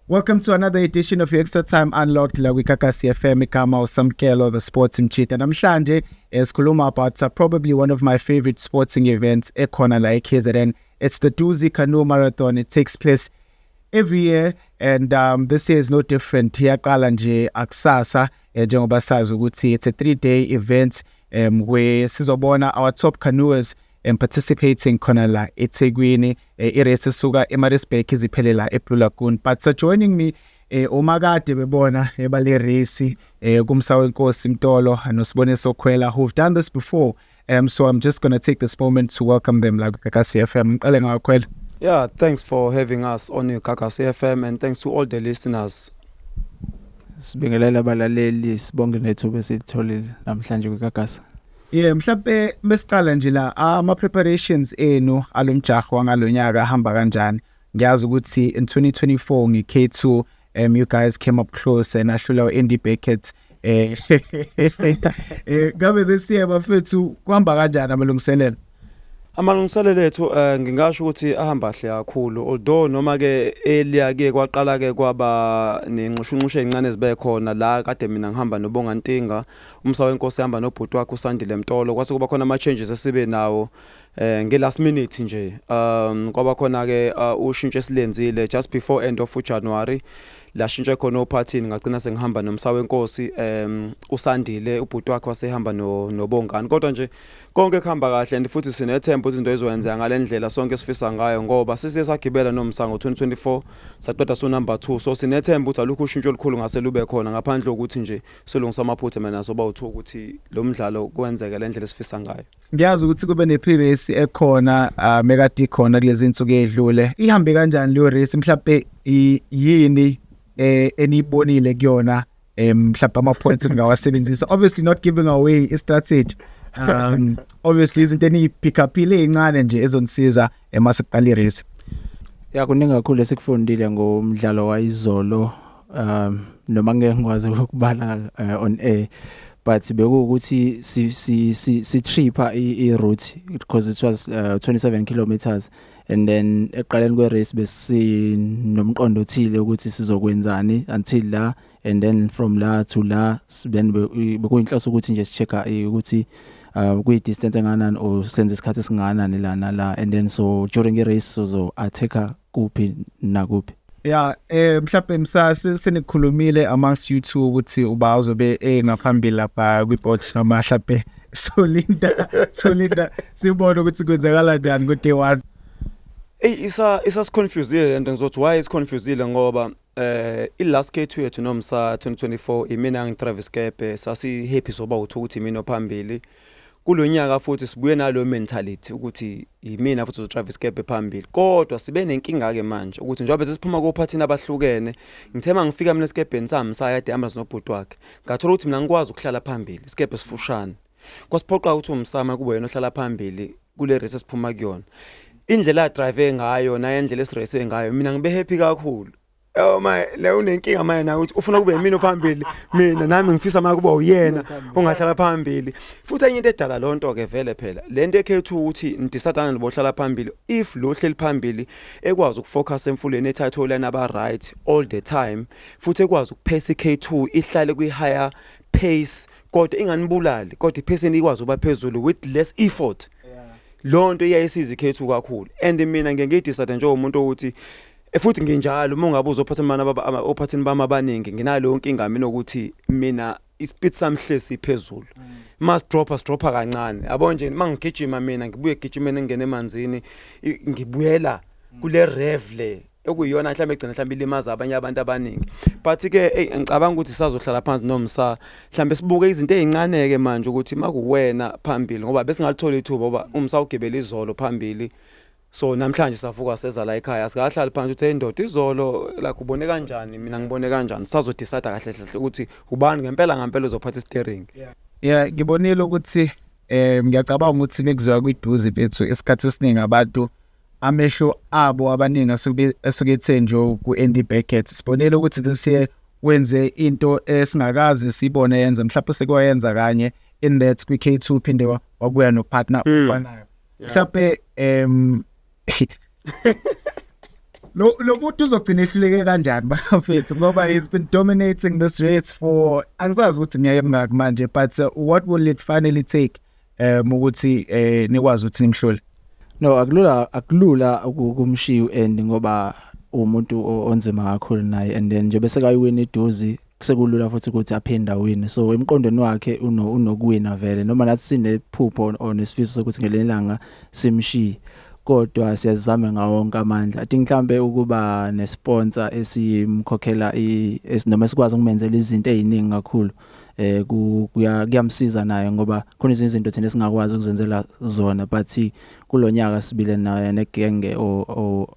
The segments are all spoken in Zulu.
Welcome to another edition of your Extra Time Unlocked la kwiKakasi FM igama uSamkelo the Sports Mchita. Namhlanje sikhuluma about probably one of my favorite sporting events ekhona la eKZN. It's the Duzi Canoe Marathon. It takes place every year and this year is no different. Iyaqala nje akusasa njengoba sazi ukuthi it's a 3-day event where sizobona our top canoers participating khona la eThekwini irace esuka eMaritzburg iziphelela eBlue Lagoon. But joining me umakade bebona ebale race kumsawenkosi Mtolo noSiboniso Khwela who've done this before. So I'm just going to take this moment to welcome them la kwiKakasi FM. Ngicela ngakhwela. Yeah, thanks for having us on kwiKakasi FM and thanks to all the listeners. Sibingelela abalaleli sibonge nethuba esitholile namhlanje kwiKakasi. Yeah, mhlawumbe mesiqala nje la ama preparations enu alomjaho wangalonyaka ahamba kanjani. Ngiyazi ukuthi in 2024 ngiK2 you guys came up close and ahlula uAndy Beckett ngabe this year bafethu kuhamba kanjani amalungiselelo? Amalungiselelo ethu ngingasho ukuthi ahamba kahle kakhulu although noma ke earlier ke kwaqala ke kwaba nenqushuqushe ezincane ezibe khona la kade mina ngihamba noBonga Ntinga umsawenkosi ehamba nobhuti wakhe uSandile Mtolo kwase kuba khona ama changes esibe nawo ngelast minute nje kwaba khona ke ushintsho esilenzile just before end of January la shintshe khona ophathini ngagcina sengihamba nomsawenkosi uSandile ubhuti wakhe wasehamba noBongani kodwa nje konke kuhamba kahle and futhi sinethemba ukuthi into ezoyenza ngalendlela sonke sifisa ngayo ngoba sisiye sagibela nomsango 2024 saqeda so number 2 so sinethemba ukuthi alukho ushintsho olukhulu ngase lube khona ngaphandle ukuthi nje solungisa amaphutha mina soba uthu ukuthi lo mdlalo kwenzeka lendlela esifisa ngayo. Ngiyazi ukuthi kube ne-pre-race ekhona mekade ikhona kulezi insuku edlule ihambe kanjani leyo race mhlawumbe yini enibonile kuyona mhlawumbe ama points ngawasebenzisa obviously not giving away a strategy obviously izinto eni-pick up ile encane nje ezonisiza emasiqala irace. Ya kuningi kakhulu esikufundile ngomdlalo wayizolo noma ngeke ngikwazi ukubala on air but bekuwukuthi si tripper I-route because it was 27 kilometers and then eqaleni kwe-race besinomqondo othile ukuthi sizokwenzani until la and then from la to la then bekuyinhloso ukuthi nje sichecka ukuthi kuyi-distance enganani or senze isikhathi esinganani lana la and then so during the race so attacker kuphi nakuphi. Yeah, mhlawumbe msase senikhulumile amongst you two ukuthi uba uzobe ngaphambili lapha kwi-box noma mhlawumbe solinda sibone ukuthi kwenzakala njani ku day 1. Isa confused and ngizothi why is confused ngoba last K2 yethu nomsa 2024 imina ngiTravis Kepe sasi happy soba ukuthi mina ophambili kulonyaka futhi sibuye nalo mentality ukuthi imina futhi uTravis Kepe phambili kodwa sibe nenkinga ke manje ukuthi njengoba sesiphuma kophathini abahlukene ngithema ngifika mina esikebheni sami sayade ambulance nobhuti wakhe ngathola ukuthi mina ngikwazi ukuhlala phambili isikebhe sifushane kwasiphoqa ukuthi umsama kube yena ohlala phambili kule race esiphuma kuyona indlela drive ngayo na indlela esirace ngayo mina ngibe happy kakhulu. La unenkinga manje na ukuthi ufuna kube yimina ophambili mina nami ngifisa manje kuba uyena ongahlala phambili futhi enye into edala lonto ke vele phela lento ekhethu ukuthi ndisadana libohlala phambili if lo hleli phambili ekwazi ukufocus emfuleni etitle line aba right all the time futhi ekwazi ukupace K2 ihlale kwi higher pace kodwa inganibulali kodwa ipace ikwazi uba phezulu with less effort. Lonto iyayisiza K2 kakhulu and mina ngengidisade nje umuntu ukuthi futhi nginjalo uma ungabe uzophathana ophathini bami abaningi nginalo inkinga mina ukuthi mina ispeed sami hlesi phezulu must dropper kancane yabo nje mangigijima mina ngibuye gijimene ngene emanzini ngibuyela kule rev le ekuyiyona mhlawumbe egcina mhlawumbe ilimaza abanye abantu abaningi but ke ngicabanga ukuthi sazohlala phansi nomsa mhlawumbe sibuke izinto ezincane ke manje ukuthi makuwena phambili ngoba bese ngalithola ithuba ngoba umsa ugibela izolo phambili so namhlanje savuka seza la ekhaya sikahlala phansi uthi indoda izolo la kubone kanjani mina ngibone kanjani sazodecide kahle kahle ukuthi ubani ngempela uzophatha steering. Yeah ngibonile ukuthi ngiyacabanga ukuthi nekuzwa kwiDuzi bethu isikhathi esiningi abantu amehlo abo abaningi asuke ethenjo kuAndy Beckett sibonile ukuthi this year wenze into esingakazi sibone yenza mhlawumbe sekwayenza kanye in that kwi-K2 phinde wabuya nopartner ufanayo mhlawumbe lo muntu uzogcina ehluleke kanjani bafethu ngoba he's been dominating this race for angisazi ukuthi minyaka emingaki manje, but what will it finally take ukuthi nikwazi ukuthi nimhlole? No, akulula ukumshiya uEnd ngoba umuntu onzima kakhulu naye, and then nje bese kayiwina iduzi sekulula futhi ukuthi aphinda win. So emqondweni wakhe unokuwina vele, noma nathi sinephupho onesifiso sokuthi ngelelanga simshiye, kodwa siyazama ngawo wonke amandla. I think mhlambe ukuba nesponsor esimkhokhela noma sikwazi ukumenzela izinto eziningi kakhulu kuyamsiza naye ngoba khona izinto thina singakwazi ukuzenzela zona, but kulonyaka sibile naye negenge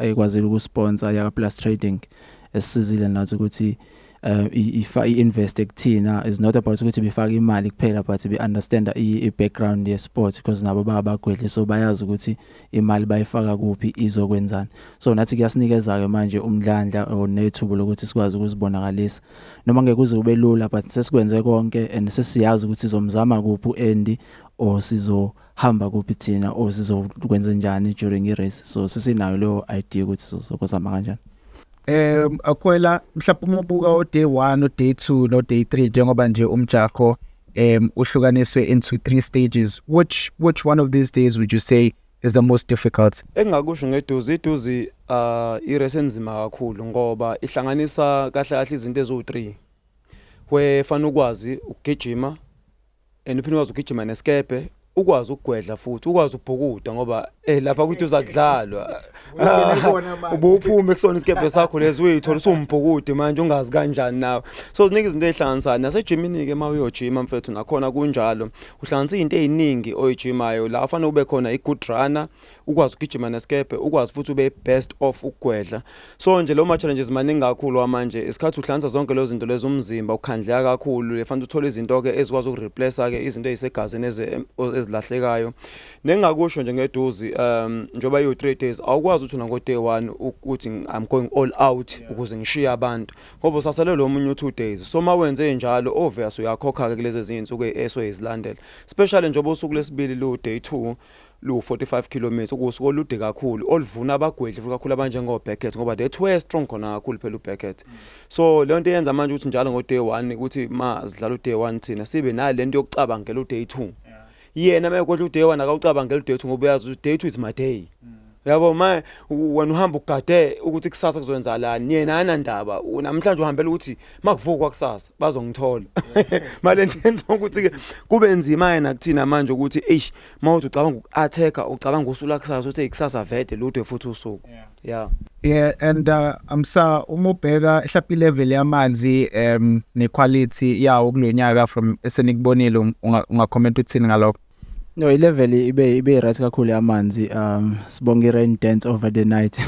ekwazi ukusponsor ya Plus Trading esizile nathi ukuthi i-invest kuthina is not about ukuthi befaka imali kuphela, but be understand i-background ye sport, because nabo babagwedle, so bayazi ukuthi imali bayifaka kuphi izokwenzana. So nathi kuyasinikeza ke manje umdlandla nethubo lokuthi sikwazi ukuzibonakalisa, noma ngeke kuze kube lula, but sesikwenze konke and sesiyazi ukuthi sizomzama kuphi uEndi or sizohamba kuphi thina or sizokwenza njani during i-race. So sesinayo leyo idea ukuthi sizokuzama kanjani. Akwela mhlawumbe umubuka o day 1 o day 2 no day 3 njengoba nje umjaho uhlukaniswe into 3 stages, which one of these days would you say is the most difficult? Engakusho iduzi i-race enzima kakhulu ngoba ihlanganisa kahle izinto ezo3 where fana ukwazi ukugijima and uphinde ukwazi ukugijima neskepe, ukwazi ukugwedla futhi ukwazi ukubhukuda ngoba lapha kuthi uzakudlalwa ubuphume kusona isikebhe sakho lezi uyithola usumbhukude manje ungazi kanjani nawe. So ziningi izinto ezihlanganisana nasejimini ke mawuyojima mfethu nakhona kunjalo uhlanganisa izinto eziningi oyijimayo la afanele ube khona i-good runner, ukwazi ukugijima nesikepe, ukwazi futhi ube best of ukugwedla. So nje lo ma challenges maningi kakhulu manje isikhathi uhlanganisa zonke lezo zinto lezo umzimba ukhandleka kakhulu, lefanele uthola izinto ke ezikwazi ukureplace ke izinto ezisegazini ezilahlekayo. Nengakusho nje ngeduzi njoba iyo3 days awukwazi uthuna ngo day 1 ukuthi I'm going all out ukuze ngishiye abantu ngoba sasele lo munye 2 days. So mawenze njalo obvious uyakhokha ke kulezi zinsuku esoyizilandela, especially njoba usuku lesibili lo day 2 lu 45 km ukusuku olude kakhulu oluvuna abagwedli futhi kakhulu abanjengo Beckett ngoba they were strong khona kakhulu phela uBeckett. So le nto yenza manje ukuthi njalo ngo day 1 ukuthi ma sidlala u day 1 thina sibe nalento yokucabangela u day 2. Yena mayekhodla u day 1 akawucabangela u day 2 ngoba uyazi u day 2 is my day. Yabo manje wena uhamba ugade ukuthi kusasa kuzowenzakalani, yena anandaba namhlanje uhambela ukuthi makuvuka kusasa bazongithola. Manje lenzo ukuthi ke kube nzima yena kuthina manje ukuthi eish mawuthi ucabanga uku-attacker ucabanga usula kusasa uthi ikusasa vede lude futhi usuku. Yeah, and amsa umubheka mhlawumbe level yamanzi nequality yawo kulonyaka from esenikubonile ungacomment uthini ngalokho? No, i-level ibe right kakhulu yamanzi, sibonga i-rain dance over the night.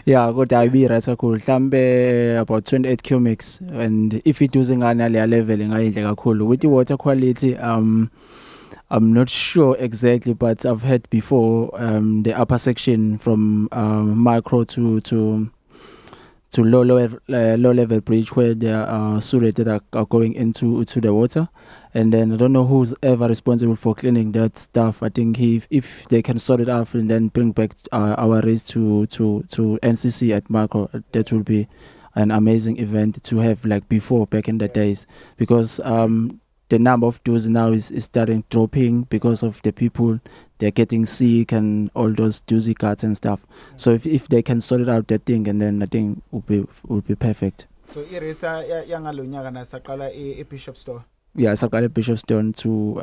Yeah, kodwa ibe right kakhulu mhlambe about 28 cubics, and if it using ngana le level ngayidle kakhulu with the water quality. I'm not sure exactly, but I've heard before the upper section from micro to low level bridge where there are sewage that are going into the water, and then I don't know who's ever responsible for cleaning that stuff. I think if they can sort it out and then bring back our race to NCC at Macro, that will be an amazing event to have like before back in the days, because the number of dues now is starting dropping because of the people, they're getting sick and all those doozy cards and stuff. So if they can sort it out that thing, and then I think would be perfect. So i-race yangalonyaka nasaqala e-Bishop Store. Yeah, saqala Bishop Store to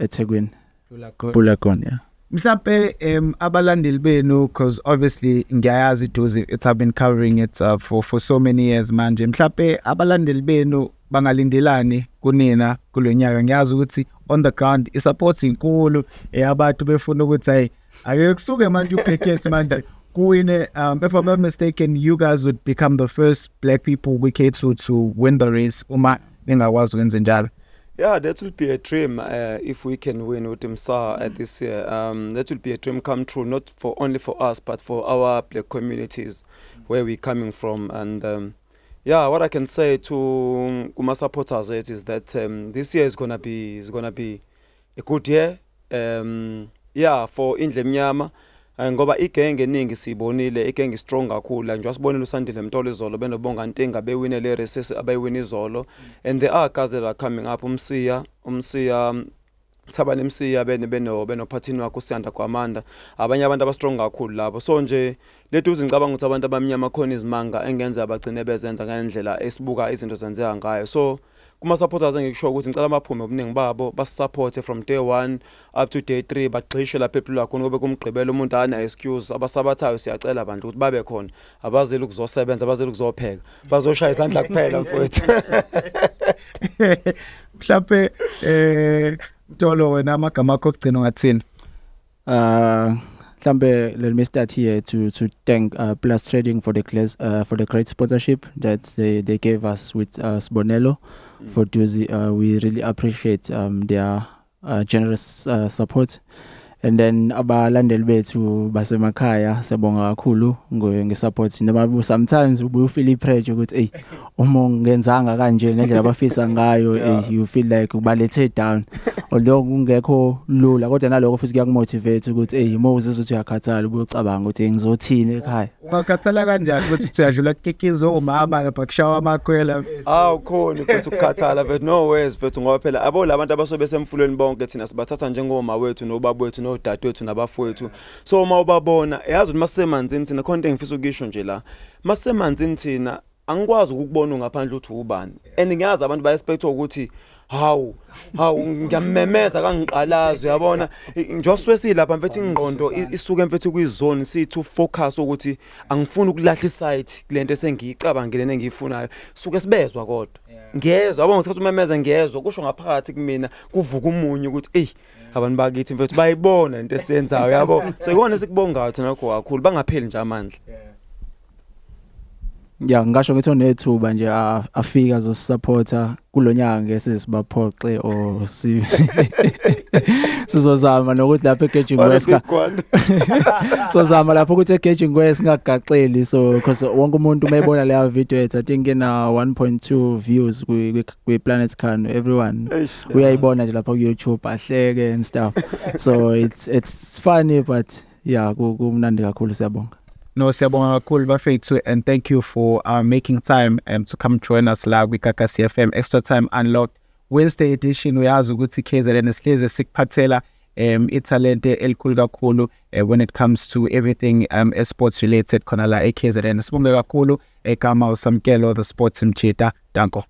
eThekwini. Bulakon, yeah. Mhlawumbe abalandeli benu, because obviously ngiyayazi iduzi, it's have been covering it for so many years manje. Mhlawumbe abalandeli benu bangalindelani kunina kulonyaka? Ngiyazi ukuthi on the ground i-support inkulu abantu befuna ukuthi hey ake kusuke manje uBeckett manje kuwine. If I'm not mistaken, you guys would become the first black people to win the race uma ningakwazi ukwenza njalo. Yeah, that will be a dream if we can win with IMSA this year. That will be a dream come true, not only for us, but for our black communities where we're coming from. And yeah, what I can say to my supporters is that this year is gonna be a good year. Yeah, for Indle Mnyama, ngoba igenge eningi sibonile igenge strong kakhulu la nje wasibonile uSandile Mtolo izolo benobonga Ntenga bewine le race abayiwina izolo and there are guys that are coming up umsiya Thabani Msiya beno Phathini wakho uSiyanda kwaManda abanye abantu abastrong kakhulu labo so nje leduze ngicabanga ukuthi abantu abamnyama khona izimanga engenza abagcine bezenza ngendlela esibuka izinto zenzeka ngayo so kuma supporters engikusho ukuthi ngicela abaphume obuningi babo basupport from day 1 up to day 3 bagxishe lapha ephilwa khona kube kumgqibelo umuntu ana excuse abasabathayo siyacela abantu ukuthi babe khona abazeli ukuzosebenza abazeli ukuzopheka bazoshaya izandla kuphela mfowethu mhlawumbe Mtolo wena amagama akho okugcina ngathini Mhlambe let me start here to thank Plus Trading for the great sponsorship that they gave us with Sibonelo for Duzi. We really appreciate their generous support. And then abalandeli bethu basemakhaya siyabonga kakhulu ngesupport noma sometimes we feel pressure ukuthi hey uma ngenzanga kanje ngendlela abafisa ngayo you feel like ubalethe down although kungekho lula kodwa naloko futhi kuyakumotivate ukuthi hey Moses uthi uyakhathala ubuyocabanga ukuthi ngizothini ekhaya ungakhathala kanjani ukuthi uyadlula kikizo umama bakushawa amakhwela khona futhi ukukhathala but no ways futhi ngoba phela abo labantu abasobe semfulweni bonke thina sibathatha njengoma wethu nobaba wethu nodadewethu nabafowethu so uma ubabona yazi ukuthi masemanzini thina khona into engifisa ukisho nje la masemanzini thina angikwazi ukubona ngaphandle uthi ubani and ngiyazi abantu ba expect ukuthi hawu ngiyamemeza kangiqalazo uyabona njoswesi lapha mfethu ingqondo isuke mfethu kwizone sithu focus ukuthi angifuni ukulahla isite kulento esengiyicabangile nengiyifunayo suke sibezwa kodwa ngiyezwa yabona ngithatha umemeza ngiyezwa kusho ngaphakathi kumina kuvuka umunye ukuthi abantu bakithi mfethu bayibona into esiyenzayo yabo so ikona sikubongayo thina lokho kakhulu bangapheli nje amandla ngisho ngithi onethuba nje afika zosupporta kulonyaka ngeke sibaphoxe sizozama nokuthi lapha eGaging West sizozama lapha ukuthi eGaging West singagaxeli so because wonke umuntu mayibona leya video yethu I think ina 1.2 views kwi Planet Can everyone uyayibona nje lapha ku YouTube ahleke and stuff so it's funny but yeah kumnandi kakhulu siyabonga. No, siyabonga kakhulu bafethu and thank you for making time to come join us la kwiKakasi FM Extra Time Unlocked Wednesday edition. Uyazi ukuthi KZN sihleze sikuphathela italente elikhulu kakhulu when it comes to everything sports related khona la eKZN. Sibonge kakhulu egama uSamkelo the sports mchita. Danko.